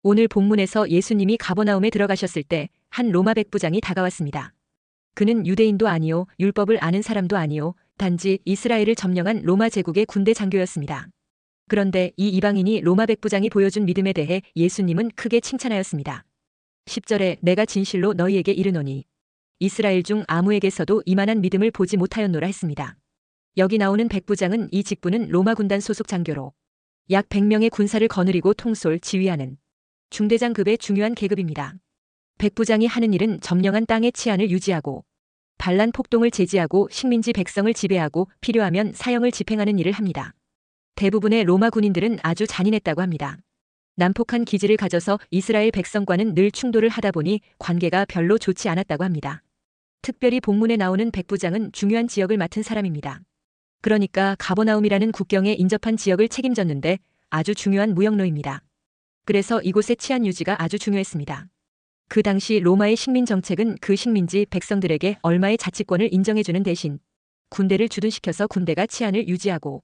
오늘 본문에서 예수님이 가버나움에 들어가셨을 때 한 로마 백부장이 다가왔습니다. 그는 유대인도 아니요, 율법을 아는 사람도 아니요, 단지 이스라엘을 점령한 로마 제국의 군대 장교였습니다. 그런데 이 이방인이 로마 백부장이 보여준 믿음에 대해 예수님은 크게 칭찬하였습니다. 10절에 내가 진실로 너희에게 이르노니 이스라엘 중 아무에게서도 이만한 믿음을 보지 못하였노라 했습니다. 여기 나오는 백부장은 이 직분은 로마 군단 소속 장교로 약 100명의 군사를 거느리고 통솔 지휘하는 중대장급의 중요한 계급입니다. 백부장이 하는 일은 점령한 땅의 치안을 유지하고 반란 폭동을 제지하고 식민지 백성을 지배하고 필요하면 사형을 집행하는 일을 합니다. 대부분의 로마 군인들은 아주 잔인했다고 합니다. 난폭한 기질을 가져서 이스라엘 백성과는 늘 충돌을 하다 보니 관계가 별로 좋지 않았다고 합니다. 특별히 본문에 나오는 백부장은 중요한 지역을 맡은 사람입니다. 그러니까 가버나움이라는 국경에 인접한 지역을 책임졌는데 아주 중요한 무역로입니다. 그래서 이곳의 치안 유지가 아주 중요했습니다. 그 당시 로마의 식민 정책은 그 식민지 백성들에게 얼마의 자치권을 인정해주는 대신 군대를 주둔시켜서 군대가 치안을 유지하고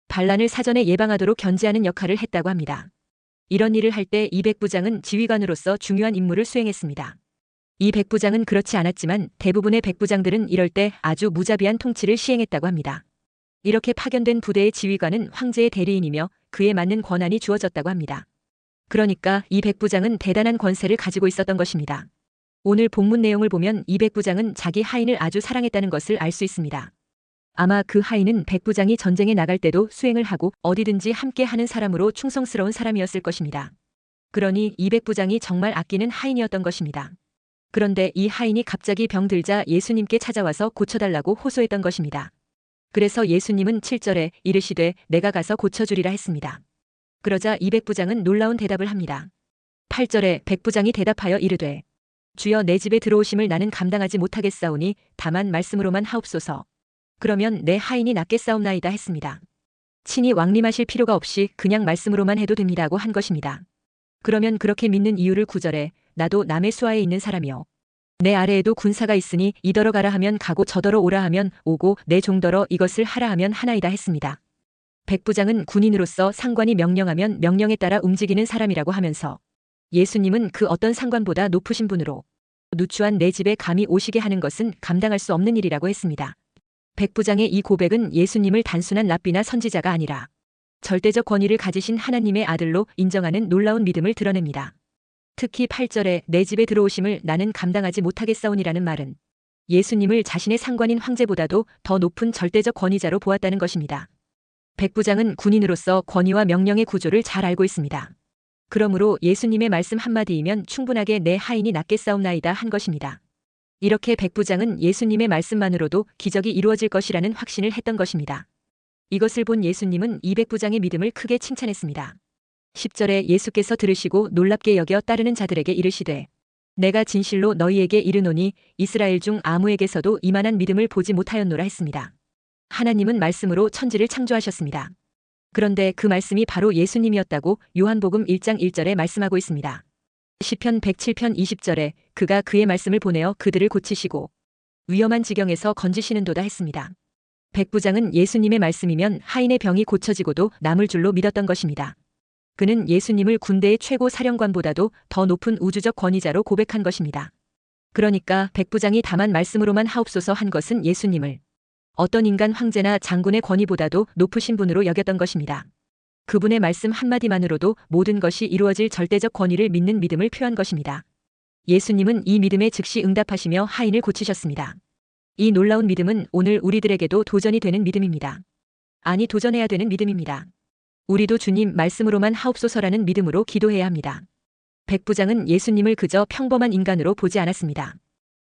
반란을 사전에 예방하도록 견제하는 역할을 했다고 합니다. 이런 일을 할 때 이 백부장은 지휘관으로서 중요한 임무를 수행했습니다. 이 백부장은 그렇지 않았지만 대부분의 백부장들은 이럴 때 아주 무자비한 통치를 시행했다고 합니다. 이렇게 파견된 부대의 지휘관은 황제의 대리인이며 그에 맞는 권한이 주어졌다고 합니다. 그러니까 이 백부장은 대단한 권세를 가지고 있었던 것입니다. 오늘 본문 내용을 보면 이 백부장은 자기 하인을 아주 사랑했다는 것을 알 수 있습니다. 아마 그 하인은 백부장이 전쟁에 나갈 때도 수행을 하고 어디든지 함께 하는 사람으로 충성스러운 사람이었을 것입니다. 그러니 이 백부장이 정말 아끼는 하인이었던 것입니다. 그런데 이 하인이 갑자기 병들자 예수님께 찾아와서 고쳐달라고 호소했던 것입니다. 그래서 예수님은 7절에 이르시되 내가 가서 고쳐주리라 했습니다. 그러자 이 백부장은 놀라운 대답을 합니다. 8절에 백부장이 대답하여 이르되 주여 내 집에 들어오심을 나는 감당하지 못하겠사오니 다만 말씀으로만 하옵소서. 그러면 내 하인이 낫겠사옵나이다 했습니다. 친히 왕림하실 필요가 없이 그냥 말씀으로만 해도 됩니다고 한 것입니다. 그러면 그렇게 믿는 이유를 9절에 나도 남의 수하에 있는 사람이요 내 아래에도 군사가 있으니 이더러 가라 하면 가고 저더러 오라 하면 오고 내 종더러 이것을 하라 하면 하나이다 했습니다. 백부장은 군인으로서 상관이 명령하면 명령에 따라 움직이는 사람이라고 하면서 예수님은 그 어떤 상관보다 높으신 분으로 누추한 내 집에 감히 오시게 하는 것은 감당할 수 없는 일이라고 했습니다. 백부장의 이 고백은 예수님을 단순한 랍비나 선지자가 아니라 절대적 권위를 가지신 하나님의 아들로 인정하는 놀라운 믿음을 드러냅니다. 특히 8절에 내 집에 들어오심을 나는 감당하지 못하겠사오니라는 말은 예수님을 자신의 상관인 황제보다도 더 높은 절대적 권위자로 보았다는 것입니다. 백부장은 군인으로서 권위와 명령의 구조를 잘 알고 있습니다. 그러므로 예수님의 말씀 한마디이면 충분하게 내 하인이 낫겠사옵나이다 한 것입니다. 이렇게 백부장은 예수님의 말씀만으로도 기적이 이루어질 것이라는 확신을 했던 것입니다. 이것을 본 예수님은 이 백부장의 믿음을 크게 칭찬했습니다. 10절에 예수께서 들으시고 놀랍게 여겨 따르는 자들에게 이르시되 내가 진실로 너희에게 이르노니 이스라엘 중 아무에게서도 이만한 믿음을 보지 못하였노라 했습니다. 하나님은 말씀으로 천지를 창조하셨습니다. 그런데 그 말씀이 바로 예수님이었다고 요한복음 1장 1절에 말씀하고 있습니다. 시편 107편 20절에 그가 그의 말씀을 보내어 그들을 고치시고 위험한 지경에서 건지시는도다 했습니다. 백부장은 예수님의 말씀이면 하인의 병이 고쳐지고도 남을 줄로 믿었던 것입니다. 그는 예수님을 군대의 최고 사령관보다도 더 높은 우주적 권위자로 고백한 것입니다. 그러니까 백부장이 다만 말씀으로만 하옵소서 한 것은 예수님을 어떤 인간 황제나 장군의 권위보다도 높으신 분으로 여겼던 것입니다. 그분의 말씀 한마디만으로도 모든 것이 이루어질 절대적 권위를 믿는 믿음을 표한 것입니다. 예수님은 이 믿음에 즉시 응답하시며 하인을 고치셨습니다. 이 놀라운 믿음은 오늘 우리들에게도 도전이 되는 믿음입니다. 아니 도전해야 되는 믿음입니다. 우리도 주님 말씀으로만 하옵소서라는 믿음으로 기도해야 합니다. 백부장은 예수님을 그저 평범한 인간으로 보지 않았습니다.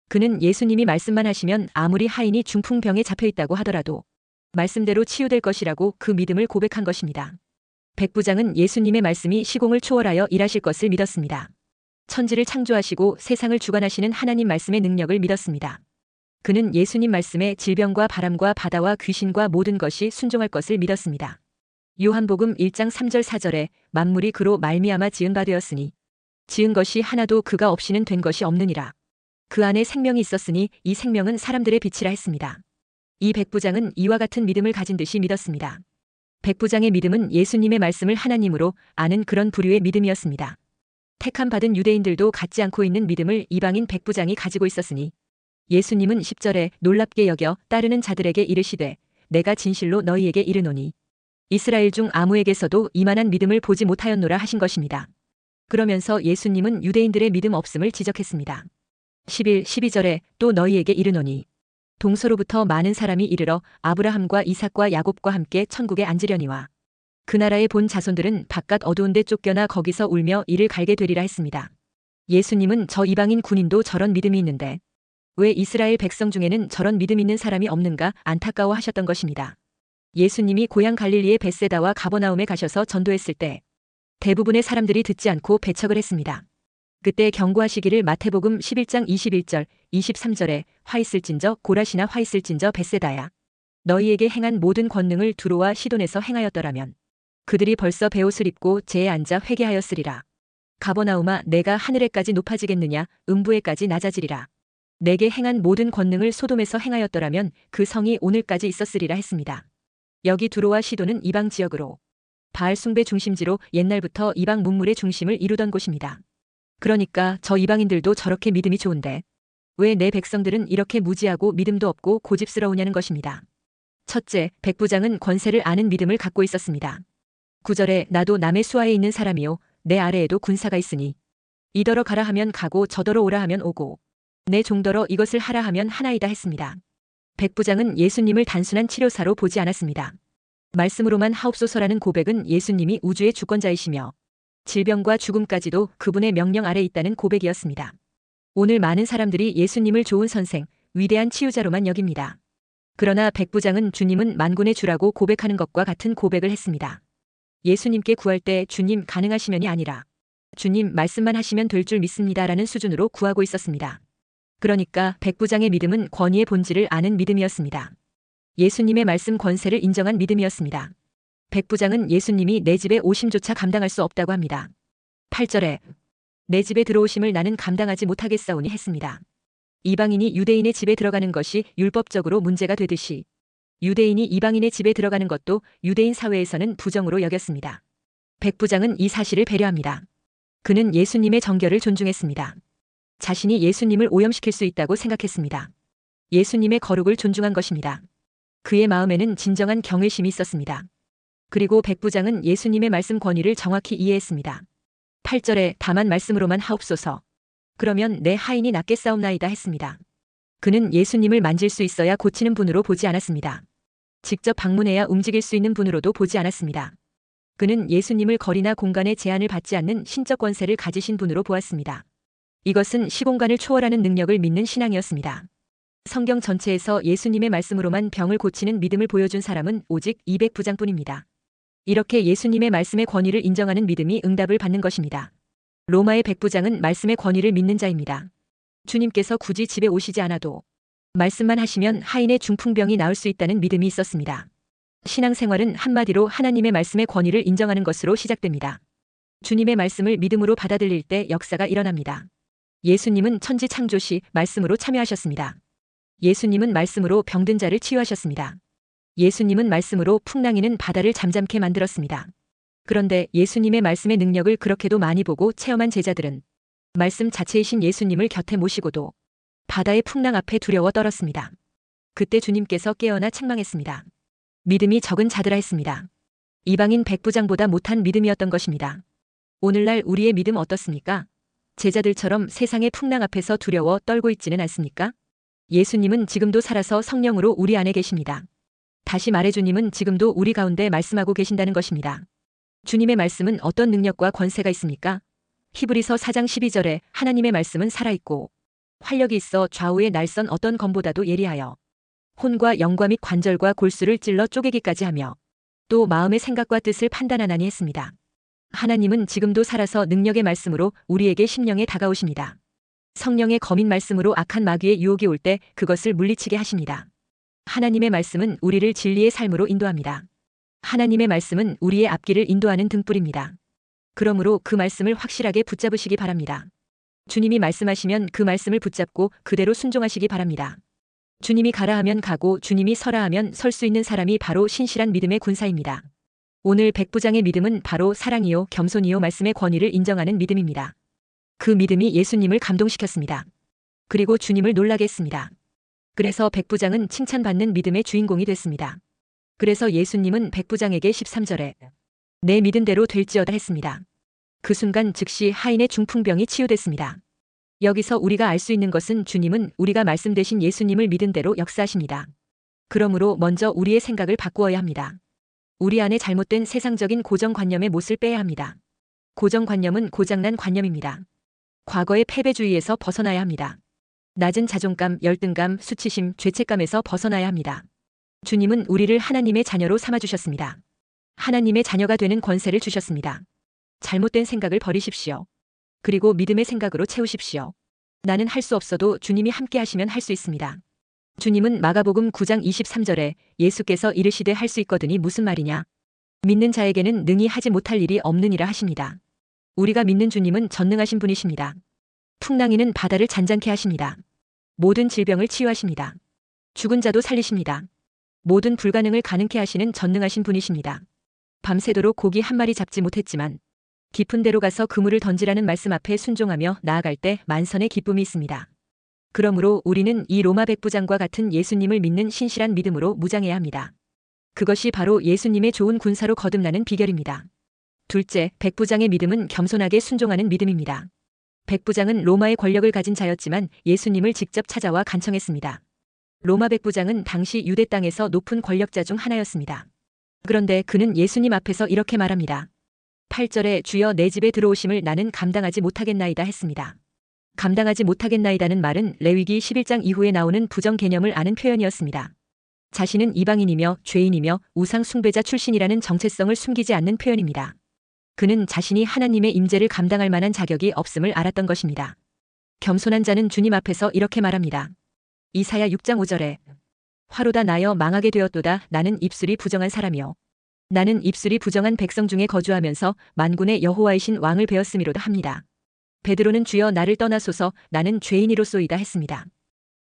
그는 예수님이 말씀만 하시면 아무리 하인이 중풍병에 잡혀있다고 하더라도 말씀대로 치유될 것이라고 그 믿음을 고백한 것입니다. 백부장은 예수님의 말씀이 시공을 초월하여 일하실 것을 믿었습니다. 천지를 창조하시고 세상을 주관하시는 하나님 말씀의 능력을 믿었습니다. 그는 예수님 말씀에 질병과 바람과 바다와 귀신과 모든 것이 순종할 것을 믿었습니다. 요한복음 1장 3절 4절에 만물이 그로 말미암아 지은 바 되었으니 지은 것이 하나도 그가 없이는 된 것이 없느니라. 그 안에 생명이 있었으니 이 생명은 사람들의 빛이라 했습니다. 이 백부장은 이와 같은 믿음을 가진 듯이 믿었습니다. 백부장의 믿음은 예수님의 말씀을 하나님으로 아는 그런 부류의 믿음이었습니다. 택함 받은 유대인들도 갖지 않고 있는 믿음을 이방인 백부장이 가지고 있었으니 예수님은 10절에 놀랍게 여겨 따르는 자들에게 이르시되 내가 진실로 너희에게 이르노니 이스라엘 중 아무에게서도 이만한 믿음을 보지 못하였노라 하신 것입니다. 그러면서 예수님은 유대인들의 믿음 없음을 지적했습니다. 12절에 또 너희에게 이르노니 동서로부터 많은 사람이 이르러 아브라함과 이삭과 야곱과 함께 천국에 앉으려니와 그 나라의 본 자손들은 바깥 어두운 데 쫓겨나 거기서 울며 이를 갈게 되리라 했습니다. 예수님은 저 이방인 군인도 저런 믿음이 있는데 왜 이스라엘 백성 중에는 저런 믿음 있는 사람이 없는가 안타까워 하셨던 것입니다. 예수님이 고향 갈릴리의 벳세다와 가버나움에 가셔서 전도했을 때 대부분의 사람들이 듣지 않고 배척을 했습니다. 그때 경고하시기를 마태복음 11장 21절, 23절에 화 있을진저 고라시나 화 있을진저 벳세다야. 너희에게 행한 모든 권능을 두로와 시돈에서 행하였더라면 그들이 벌써 베옷을 입고 제에 앉아 회개하였으리라. 가버나움아 내가 하늘에까지 높아지겠느냐 음부에까지 낮아지리라. 내게 행한 모든 권능을 소돔에서 행하였더라면 그 성이 오늘까지 있었으리라 했습니다. 여기 두로와 시돈은 이방 지역으로 바알 숭배 중심지로 옛날부터 이방 문물의 중심을 이루던 곳입니다. 그러니까 저 이방인들도 저렇게 믿음이 좋은데 왜 내 백성들은 이렇게 무지하고 믿음도 없고 고집스러우냐는 것입니다. 첫째, 백부장은 권세를 아는 믿음을 갖고 있었습니다. 9절에 나도 남의 수하에 있는 사람이요 내 아래에도 군사가 있으니 이더러 가라 하면 가고 저더러 오라 하면 오고 내 종더러 이것을 하라 하면 하나이다 했습니다. 백부장은 예수님을 단순한 치료사로 보지 않았습니다. 말씀으로만 하옵소서라는 고백은 예수님이 우주의 주권자이시며 질병과 죽음까지도 그분의 명령 아래 있다는 고백이었습니다. 오늘 많은 사람들이 예수님을 좋은 선생, 위대한 치유자로만 여깁니다. 그러나 백부장은 주님은 만군의 주라고 고백하는 것과 같은 고백을 했습니다. 예수님께 구할 때 주님 가능하시면이 아니라 주님 말씀만 하시면 될 줄 믿습니다라는 수준으로 구하고 있었습니다. 그러니까 백부장의 믿음은 권위의 본질을 아는 믿음이었습니다. 예수님의 말씀 권세를 인정한 믿음이었습니다. 백부장은 예수님이 내 집에 오심조차 감당할 수 없다고 합니다. 8절에 내 집에 들어오심을 나는 감당하지 못하겠사오니 했습니다. 이방인이 유대인의 집에 들어가는 것이 율법적으로 문제가 되듯이 유대인이 이방인의 집에 들어가는 것도 유대인 사회에서는 부정으로 여겼습니다. 백부장은 이 사실을 배려합니다. 그는 예수님의 정결을 존중했습니다. 자신이 예수님을 오염시킬 수 있다고 생각했습니다. 예수님의 거룩을 존중한 것입니다. 그의 마음에는 진정한 경외심이 있었습니다. 그리고 백부장은 예수님의 말씀 권위를 정확히 이해했습니다. 8절에 다만 말씀으로만 하옵소서. 그러면 내 하인이 낫게 싸움나이다 했습니다. 그는 예수님을 만질 수 있어야 고치는 분으로 보지 않았습니다. 직접 방문해야 움직일 수 있는 분으로도 보지 않았습니다. 그는 예수님을 거리나 공간의 제한을 받지 않는 신적 권세를 가지신 분으로 보았습니다. 이것은 시공간을 초월하는 능력을 믿는 신앙이었습니다. 성경 전체에서 예수님의 말씀으로만 병을 고치는 믿음을 보여준 사람은 오직 이 백부장뿐입니다. 이렇게 예수님의 말씀의 권위를 인정하는 믿음이 응답을 받는 것입니다. 로마의 백부장은 말씀의 권위를 믿는 자입니다. 주님께서 굳이 집에 오시지 않아도 말씀만 하시면 하인의 중풍병이 나을 수 있다는 믿음이 있었습니다. 신앙생활은 한마디로 하나님의 말씀의 권위를 인정하는 것으로 시작됩니다. 주님의 말씀을 믿음으로 받아들일 때 역사가 일어납니다. 예수님은 천지 창조 시 말씀으로 참여하셨습니다. 예수님은 말씀으로 병든 자를 치유하셨습니다. 예수님은 말씀으로 풍랑이는 바다를 잠잠케 만들었습니다. 그런데 예수님의 말씀의 능력을 그렇게도 많이 보고 체험한 제자들은 말씀 자체이신 예수님을 곁에 모시고도 바다의 풍랑 앞에 두려워 떨었습니다. 그때 주님께서 깨어나 책망했습니다. 믿음이 적은 자들아 했습니다. 이방인 백부장보다 못한 믿음이었던 것입니다. 오늘날 우리의 믿음 어떻습니까? 제자들처럼 세상의 풍랑 앞에서 두려워 떨고 있지는 않습니까? 예수님은 지금도 살아서 성령으로 우리 안에 계십니다. 다시 말해 주님은 지금도 우리 가운데 말씀하고 계신다는 것입니다. 주님의 말씀은 어떤 능력과 권세가 있습니까? 히브리서 4장 12절에 하나님의 말씀은 살아있고 활력이 있어 좌우의 날선 어떤 검보다도 예리하여 혼과 영과 및 관절과 골수를 찔러 쪼개기까지 하며 또 마음의 생각과 뜻을 판단하나니 했습니다. 하나님은 지금도 살아서 능력의 말씀으로 우리에게 심령에 다가오십니다. 성령의 검인 말씀으로 악한 마귀의 유혹이 올 때 그것을 물리치게 하십니다. 하나님의 말씀은 우리를 진리의 삶으로 인도합니다. 하나님의 말씀은 우리의 앞길을 인도하는 등불입니다. 그러므로 그 말씀을 확실하게 붙잡으시기 바랍니다. 주님이 말씀하시면 그 말씀을 붙잡고 그대로 순종하시기 바랍니다. 주님이 가라 하면 가고 주님이 서라 하면 설 수 있는 사람이 바로 신실한 믿음의 군사입니다. 오늘 백부장의 믿음은 바로 사랑이요 겸손이요 말씀의 권위를 인정하는 믿음입니다. 그 믿음이 예수님을 감동시켰습니다. 그리고 주님을 놀라게 했습니다. 그래서 백부장은 칭찬받는 믿음의 주인공이 됐습니다. 그래서 예수님은 백부장에게 13절에 내 믿은 대로 될지어다 했습니다. 그 순간 즉시 하인의 중풍병이 치유됐습니다. 여기서 우리가 알 수 있는 것은 주님은 우리가 말씀되신 예수님을 믿은 대로 역사하십니다. 그러므로 먼저 우리의 생각을 바꾸어야 합니다. 우리 안에 잘못된 세상적인 고정관념의 못을 빼야 합니다. 고정관념은 고장난 관념입니다. 과거의 패배주의에서 벗어나야 합니다. 낮은 자존감, 열등감, 수치심, 죄책감에서 벗어나야 합니다. 주님은 우리를 하나님의 자녀로 삼아주셨습니다. 하나님의 자녀가 되는 권세를 주셨습니다. 잘못된 생각을 버리십시오. 그리고 믿음의 생각으로 채우십시오. 나는 할 수 없어도 주님이 함께 하시면 할 수 있습니다. 주님은 마가복음 9장 23절에 예수께서 이르시되 할 수 있거든이 무슨 말이냐? 믿는 자에게는 능히 하지 못할 일이 없느니라 하십니다. 우리가 믿는 주님은 전능하신 분이십니다. 풍랑이는 바다를 잔잔케 하십니다. 모든 질병을 치유하십니다. 죽은 자도 살리십니다. 모든 불가능을 가능케 하시는 전능하신 분이십니다. 밤새도록 고기 한 마리 잡지 못했지만 깊은 데로 가서 그물을 던지라는 말씀 앞에 순종하며 나아갈 때 만선의 기쁨이 있습니다. 그러므로 우리는 이 로마 백부장과 같은 예수님을 믿는 신실한 믿음으로 무장해야 합니다. 그것이 바로 예수님의 좋은 군사로 거듭나는 비결입니다. 둘째, 백부장의 믿음은 겸손하게 순종하는 믿음입니다. 백부장은 로마의 권력을 가진 자였지만 예수님을 직접 찾아와 간청했습니다. 로마 백부장은 당시 유대 땅에서 높은 권력자 중 하나였습니다. 그런데 그는 예수님 앞에서 이렇게 말합니다. 8절에 주여 내 집에 들어오심을 나는 감당하지 못하겠나이다 했습니다. 감당하지 못하겠나이다는 말은 레위기 11장 이후에 나오는 부정 개념을 아는 표현이었습니다. 자신은 이방인이며 죄인이며 우상 숭배자 출신이라는 정체성을 숨기지 않는 표현입니다. 그는 자신이 하나님의 임재를 감당할 만한 자격이 없음을 알았던 것입니다. 겸손한 자는 주님 앞에서 이렇게 말합니다. 이사야 6장 5절에 화로다 나여 망하게 되었도다 나는 입술이 부정한 사람이요 나는 입술이 부정한 백성 중에 거주하면서 만군의 여호와이신 왕을 배웠음이로다 합니다. 베드로는 주여 나를 떠나소서 나는 죄인이로소이다 했습니다.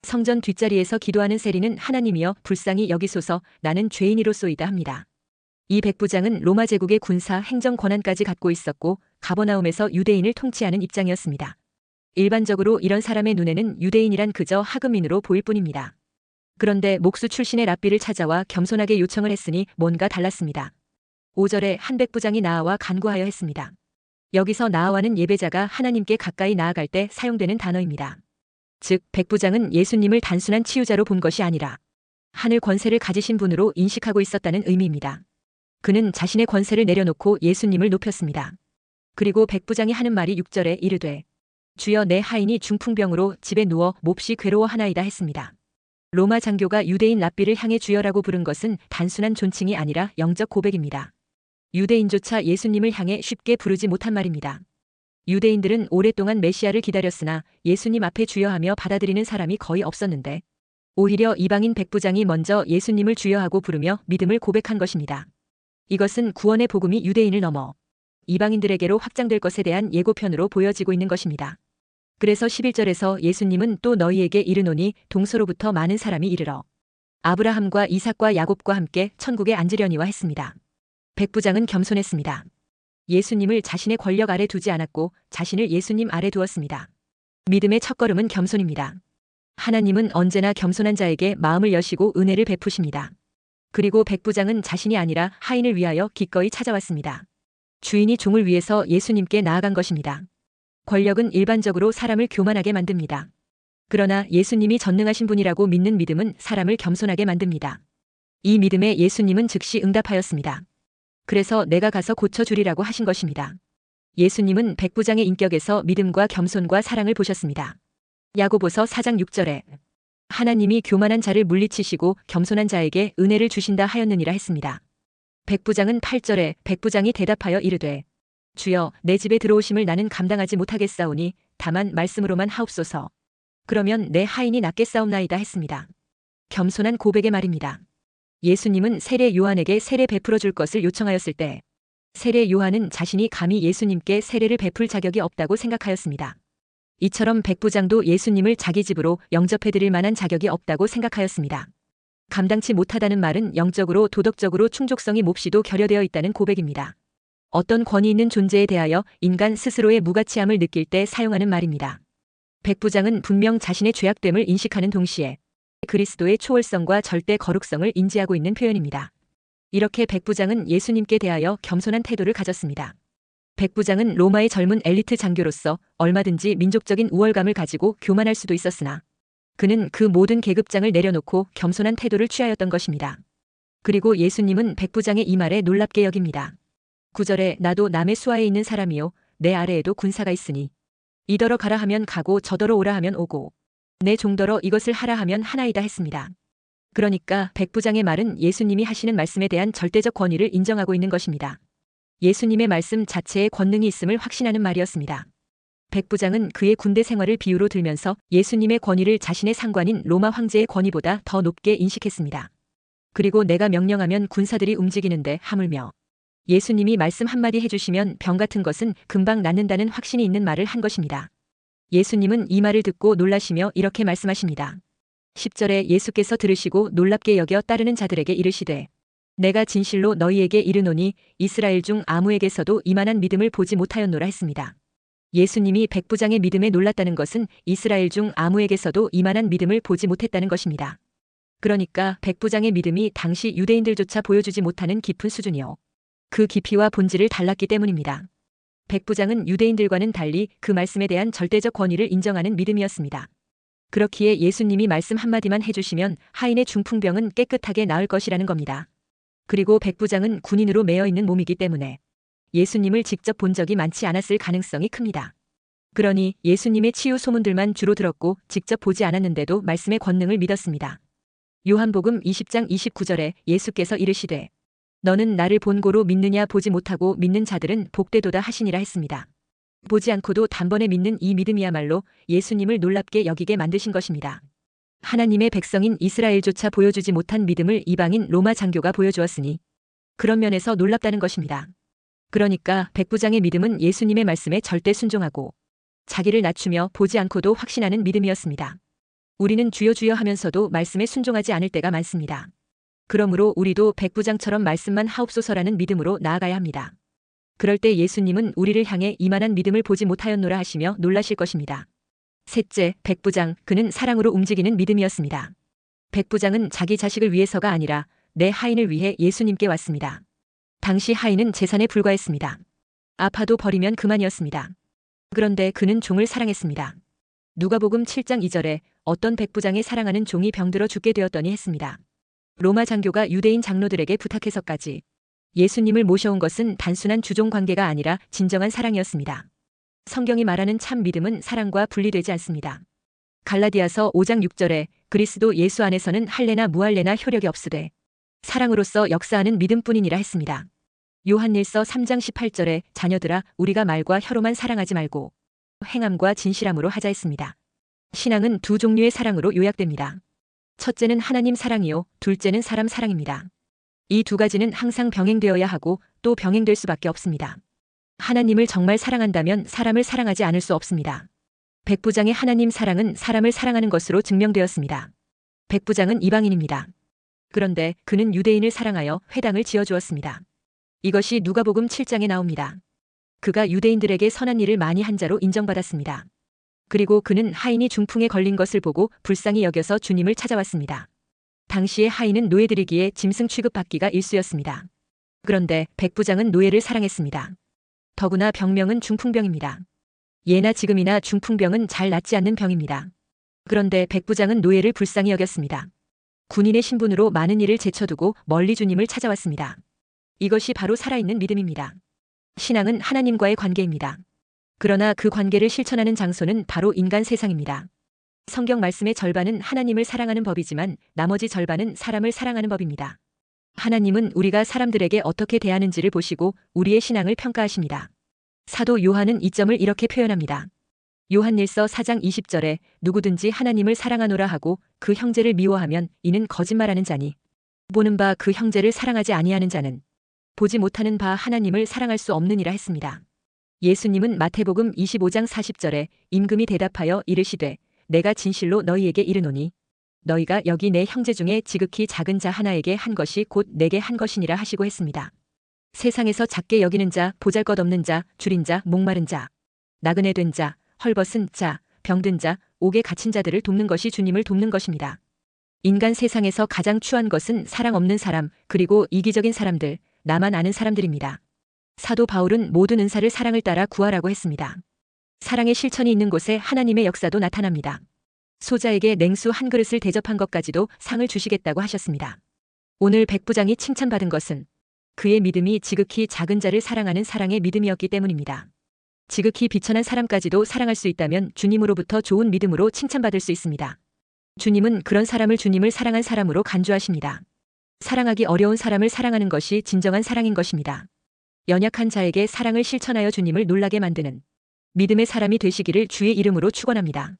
성전 뒷자리에서 기도하는 세리는 하나님이여 불쌍히 여기소서 나는 죄인이로소이다 합니다. 이 백부장은 로마 제국의 군사 행정 권한까지 갖고 있었고 가버나움에서 유대인을 통치하는 입장이었습니다. 일반적으로 이런 사람의 눈에는 유대인이란 그저 하급민으로 보일 뿐입니다. 그런데 목수 출신의 랍비를 찾아와 겸손하게 요청을 했으니 뭔가 달랐습니다. 5절에 한 백부장이 나아와 간구하여 했습니다. 여기서 나아와는 예배자가 하나님께 가까이 나아갈 때 사용되는 단어입니다. 즉 백부장은 예수님을 단순한 치유자로 본 것이 아니라 하늘 권세를 가지신 분으로 인식하고 있었다는 의미입니다. 그는 자신의 권세를 내려놓고 예수님을 높였습니다. 그리고 백부장이 하는 말이 6절에 이르되 주여 내 하인이 중풍병으로 집에 누워 몹시 괴로워하나이다 했습니다. 로마 장교가 유대인 랍비를 향해 주여라고 부른 것은 단순한 존칭이 아니라 영적 고백입니다. 유대인조차 예수님을 향해 쉽게 부르지 못한 말입니다. 유대인들은 오랫동안 메시아를 기다렸으나 예수님 앞에 주여하며 받아들이는 사람이 거의 없었는데 오히려 이방인 백부장이 먼저 예수님을 주여하고 부르며 믿음을 고백한 것입니다. 이것은 구원의 복음이 유대인을 넘어 이방인들에게로 확장될 것에 대한 예고편으로 보여지고 있는 것입니다. 그래서 11절에서 예수님은 또 너희에게 이르노니 동서로부터 많은 사람이 이르러 아브라함과 이삭과 야곱과 함께 천국에 앉으려니와 했습니다. 백부장은 겸손했습니다. 예수님을 자신의 권력 아래 두지 않았고 자신을 예수님 아래 두었습니다. 믿음의 첫걸음은 겸손입니다. 하나님은 언제나 겸손한 자에게 마음을 여시고 은혜를 베푸십니다. 그리고 백부장은 자신이 아니라 하인을 위하여 기꺼이 찾아왔습니다. 주인이 종을 위해서 예수님께 나아간 것입니다. 권력은 일반적으로 사람을 교만하게 만듭니다. 그러나 예수님이 전능하신 분이라고 믿는 믿음은 사람을 겸손하게 만듭니다. 이 믿음에 예수님은 즉시 응답하였습니다. 그래서 내가 가서 고쳐주리라고 하신 것입니다. 예수님은 백부장의 인격에서 믿음과 겸손과 사랑을 보셨습니다. 야고보서 4장 6절에 하나님이 교만한 자를 물리치시고 겸손한 자에게 은혜를 주신다 하였느니라 했습니다. 백부장은 8절에 백부장이 대답하여 이르되 주여 내 집에 들어오심을 나는 감당하지 못하겠사오니 다만 말씀으로만 하옵소서. 그러면 내 하인이 낫겠사옵나이다 했습니다. 겸손한 고백의 말입니다. 예수님은 세례 요한에게 세례 베풀어 줄 것을 요청하였을 때 세례 요한은 자신이 감히 예수님께 세례를 베풀 자격이 없다고 생각하였습니다. 이처럼 백부장도 예수님을 자기 집으로 영접해 드릴 만한 자격이 없다고 생각하였습니다. 감당치 못하다는 말은 영적으로 도덕적으로 충족성이 몹시도 결여되어 있다는 고백입니다. 어떤 권위 있는 존재에 대하여 인간 스스로의 무가치함을 느낄 때 사용하는 말입니다. 백부장은 분명 자신의 죄악됨을 인식하는 동시에 그리스도의 초월성과 절대 거룩성을 인지하고 있는 표현입니다. 이렇게 백부장은 예수님께 대하여 겸손한 태도를 가졌습니다. 백부장은 로마의 젊은 엘리트 장교로서 얼마든지 민족적인 우월감을 가지고 교만할 수도 있었으나 그는 그 모든 계급장을 내려놓고 겸손한 태도를 취하였던 것입니다. 그리고 예수님은 백부장의 이 말에 놀랍게 여깁니다. 9절에 나도 남의 수하에 있는 사람이요 내 아래에도 군사가 있으니 이더러 가라 하면 가고 저더러 오라 하면 오고 내 종더러 이것을 하라 하면 하나이다 했습니다. 그러니까 백부장의 말은 예수님이 하시는 말씀에 대한 절대적 권위를 인정하고 있는 것입니다. 예수님의 말씀 자체에 권능이 있음을 확신하는 말이었습니다. 백부장은 그의 군대 생활을 비유로 들면서 예수님의 권위를 자신의 상관인 로마 황제의 권위보다 더 높게 인식했습니다. 그리고 내가 명령하면 군사들이 움직이는데 하물며 예수님이 말씀 한마디 해주시면 병 같은 것은 금방 낫는다는 확신이 있는 말을 한 것입니다. 예수님은 이 말을 듣고 놀라시며 이렇게 말씀하십니다. 10절에 예수께서 들으시고 놀랍게 여겨 따르는 자들에게 이르시되 내가 진실로 너희에게 이르노니 이스라엘 중 아무에게서도 이만한 믿음을 보지 못하였노라 했습니다. 예수님이 백부장의 믿음에 놀랐다는 것은 이스라엘 중 아무에게서도 이만한 믿음을 보지 못했다는 것입니다. 그러니까 백부장의 믿음이 당시 유대인들조차 보여주지 못하는 깊은 수준이요. 그 깊이와 본질을 달랐기 때문입니다. 백부장은 유대인들과는 달리 그 말씀에 대한 절대적 권위를 인정하는 믿음이었습니다. 그렇기에 예수님이 말씀 한마디만 해주시면 하인의 중풍병은 깨끗하게 나을 것이라는 겁니다. 그리고 백부장은 군인으로 매여 있는 몸이기 때문에 예수님을 직접 본 적이 많지 않았을 가능성이 큽니다. 그러니 예수님의 치유 소문들만 주로 들었고 직접 보지 않았는데도 말씀의 권능을 믿었습니다. 요한복음 20장 29절에 예수께서 이르시되 너는 나를 본고로 믿느냐 보지 못하고 믿는 자들은 복되도다 하시니라 했습니다. 보지 않고도 단번에 믿는 이 믿음이야말로 예수님을 놀랍게 여기게 만드신 것입니다. 하나님의 백성인 이스라엘조차 보여주지 못한 믿음을 이방인 로마 장교가 보여주었으니 그런 면에서 놀랍다는 것입니다. 그러니까 백부장의 믿음은 예수님의 말씀에 절대 순종하고 자기를 낮추며 보지 않고도 확신하는 믿음이었습니다. 우리는 주여 주여 하면서도 말씀에 순종하지 않을 때가 많습니다. 그러므로 우리도 백부장처럼 말씀만 하옵소서라는 믿음으로 나아가야 합니다. 그럴 때 예수님은 우리를 향해 이만한 믿음을 보지 못하였노라 하시며 놀라실 것입니다. 셋째, 백부장, 그는 사랑으로 움직이는 믿음이었습니다. 백부장은 자기 자식을 위해서가 아니라 내 하인을 위해 예수님께 왔습니다. 당시 하인은 재산에 불과했습니다. 아파도 버리면 그만이었습니다. 그런데 그는 종을 사랑했습니다. 누가복음 7장 2절에 어떤 백부장의 사랑하는 종이 병들어 죽게 되었더니 했습니다. 로마 장교가 유대인 장로들에게 부탁해서까지 예수님을 모셔온 것은 단순한 주종 관계가 아니라 진정한 사랑이었습니다. 성경이 말하는 참 믿음은 사랑과 분리되지 않습니다. 갈라디아서 5장 6절에 그리스도 예수 안에서는 할례나 무할례나 효력이 없으되 사랑으로서 역사하는 믿음뿐이니라 했습니다. 요한일서 3장 18절에 자녀들아 우리가 말과 혀로만 사랑하지 말고 행함과 진실함으로 하자 했습니다. 신앙은 두 종류의 사랑으로 요약됩니다. 첫째는 하나님 사랑이요, 둘째는 사람 사랑입니다. 이 두 가지는 항상 병행되어야 하고 또 병행될 수밖에 없습니다. 하나님을 정말 사랑한다면 사람을 사랑하지 않을 수 없습니다. 백부장의 하나님 사랑은 사람을 사랑하는 것으로 증명되었습니다. 백부장은 이방인입니다. 그런데 그는 유대인을 사랑하여 회당을 지어주었습니다. 이것이 누가복음 7장에 나옵니다. 그가 유대인들에게 선한 일을 많이 한 자로 인정받았습니다. 그리고 그는 하인이 중풍에 걸린 것을 보고 불쌍히 여겨서 주님을 찾아왔습니다. 당시의 하인은 노예들이기에 짐승 취급받기가 일쑤였습니다. 그런데 백부장은 노예를 사랑했습니다. 더구나 병명은 중풍병입니다. 예나 지금이나 중풍병은 잘 낫지 않는 병입니다. 그런데 백부장은 노예를 불쌍히 여겼습니다. 군인의 신분으로 많은 일을 제쳐두고 멀리 주님을 찾아왔습니다. 이것이 바로 살아있는 믿음입니다. 신앙은 하나님과의 관계입니다. 그러나 그 관계를 실천하는 장소는 바로 인간 세상입니다. 성경 말씀의 절반은 하나님을 사랑하는 법이지만 나머지 절반은 사람을 사랑하는 법입니다. 하나님은 우리가 사람들에게 어떻게 대하는지를 보시고 우리의 신앙을 평가하십니다. 사도 요한은 이 점을 이렇게 표현합니다. 요한일서 4장 20절에 누구든지 하나님을 사랑하노라 하고 그 형제를 미워하면 이는 거짓말하는 자니 보는 바 그 형제를 사랑하지 아니하는 자는 보지 못하는 바 하나님을 사랑할 수 없느니라 했습니다. 예수님은 마태복음 25장 40절에 임금이 대답하여 이르시되 내가 진실로 너희에게 이르노니 너희가 여기 내 형제 중에 지극히 작은 자 하나에게 한 것이 곧 내게 한 것이니라 하시고 했습니다. 세상에서 작게 여기는 자, 보잘것없는 자, 줄인 자, 목마른 자, 나그네 된 자, 헐벗은 자, 병든 자, 옥에 갇힌 자들을 돕는 것이 주님을 돕는 것입니다. 인간 세상에서 가장 추한 것은 사랑 없는 사람, 그리고 이기적인 사람들, 나만 아는 사람들입니다. 사도 바울은 모든 은사를 사랑을 따라 구하라고 했습니다. 사랑의 실천이 있는 곳에 하나님의 역사도 나타납니다. 소자에게 냉수 한 그릇을 대접한 것까지도 상을 주시겠다고 하셨습니다. 오늘 백부장이 칭찬받은 것은 그의 믿음이 지극히 작은 자를 사랑하는 사랑의 믿음이었기 때문입니다. 지극히 비천한 사람까지도 사랑할 수 있다면 주님으로부터 좋은 믿음으로 칭찬받을 수 있습니다. 주님은 그런 사람을 주님을 사랑한 사람으로 간주하십니다. 사랑하기 어려운 사람을 사랑하는 것이 진정한 사랑인 것입니다. 연약한 자에게 사랑을 실천하여 주님을 놀라게 만드는 믿음의 사람이 되시기를 주의 이름으로 축원합니다.